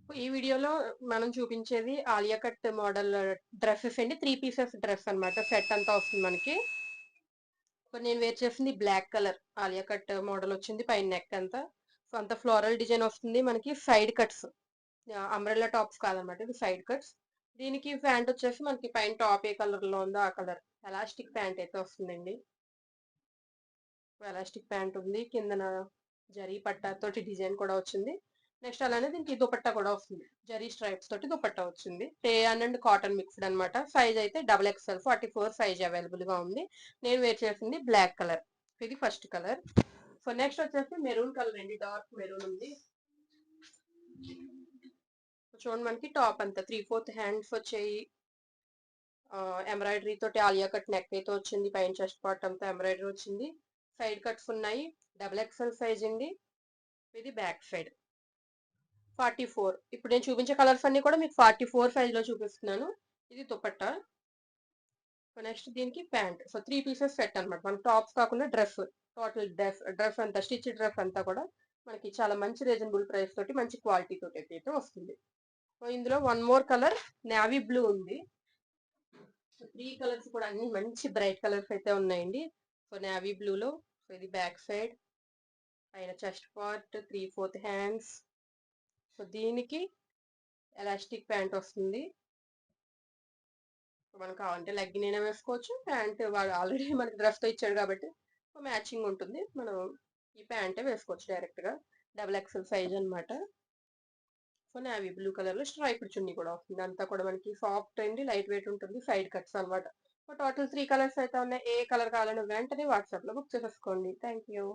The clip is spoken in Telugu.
ఈ వీడియోలో మనం చూపించేది ఆలియా కట్ మోడల్ డ్రెస్సెస్ అండి. 3 పీసెస్ డ్రెస్ అన్నమాట. సెట్ అంతా వస్తుంది మనకి. సో నేను వేర్ చేసింది black colour Alia cut model వచ్చింది. పైన నెక్ అంతా సో అంత ఫ్లోరల్ డిజైన్ వస్తుంది మనకి. సైడ్ కట్స్ అంబ్రెల్లా టాప్స్ కాదనమాట, ఇది సైడ్ కట్స్. దీనికి ప్యాంట్ వచ్చేసి మనకి పైన టాప్ ఏ కలర్ లో ఉందో ఆ కలర్ ఎలాస్టిక్ ప్యాంట్ అయితే వస్తుందండి. ఎలాస్టిక్ ప్యాంట్ ఉంది, కిందన జరీ పట్టా తోటి డిజైన్ కూడా వచ్చింది. నెక్స్ట్ అలానే దీనికి దుపట్టా కూడా వస్తుంది, జరీ స్ట్రైప్స్ తోటి దుపట్టా వచ్చింది. టేయన్ అండ్ కాటన్ మిక్స్డ్ అనమాట. సైజ్ అయితే XXL 44 సైజ్ అవైలబుల్ గా ఉంది. నేను వేర్ చేసింది బ్లాక్ కలర్, ఇది ఫస్ట్ కలర్. సో నెక్స్ట్ వచ్చేసి మెరూన్ కలర్ అండి, డార్క్ మెరూన్ ఉంది. చూడండి మనకి టాప్ అంతా 3/4 హ్యాండ్స్ వచ్చాయి. ఎంబ్రాయిడరీ తోటి ఆలియా కట్ నెక్ అయితే వచ్చింది. పైన చెస్ట్ పార్ట్ అంతా ఎంబ్రాయిడరీ వచ్చింది. సైడ్ కట్స్ ఉన్నాయి. XXL సైజ్ అండి. ఇది బ్యాక్ సైడ్ 44. ఇప్పుడు నేను చూపించే కలర్స్ అన్ని కూడా మీకు 44 సైజ్ లో చూపిస్తున్నాను. ఇది దుపట్టా. నెక్స్ట్ దీనికి ప్యాంట్. సో 3 పీసెస్ సెట్ అనమాట. మనకి టాప్స్ కాకుండా డ్రెస్, టోటల్ డ్రెస్ అంతా స్టిచ్ డ్రెస్ అంతా కూడా మనకి చాలా మంచి రీజనబుల్ ప్రైస్ తోటి మంచి క్వాలిటీ తోటి అయితే వస్తుంది. సో ఇందులో one more colour navy blue ఉంది. 3 కలర్స్ కూడా అన్ని మంచి బ్రైట్ కలర్స్ అయితే ఉన్నాయండి. సో నేవీ బ్లూలో, సో ఇది బ్యాక్ సైడ్, పైన చెస్ట్ పార్ట్ 3/4 హ్యాండ్స్. సో దీనికి ఎలాస్టిక్ ప్యాంట్ వస్తుంది. మనకు కావాలంటే లెగ్గిన్ అయినా వేసుకోవచ్చు. ప్యాంట్ వాడు ఆల్రెడీ మనకి డ్రెస్ తో ఇచ్చాడు కాబట్టి మ్యాచింగ్ ఉంటుంది. మనం ఈ ప్యాంటే వేసుకోవచ్చు డైరెక్ట్ గా. XXL సైజ్ అనమాట. సో నేవీ బ్లూ కలర్ లో స్ట్రైప్డ్ చున్నీ కూడా వస్తుంది. అంతా కూడా మనకి సాఫ్ట్ అండ్ లైట్ వెయిట్ ఉంటుంది. సైడ్ కట్స్ అనమాట. సో టోటల్ 3 కలర్స్ అయితే ఉన్నాయి. ఏ కలర్ కావాలని వెంటనే వాట్సాప్ లో బుక్ చేసేసుకోండి. Thank you.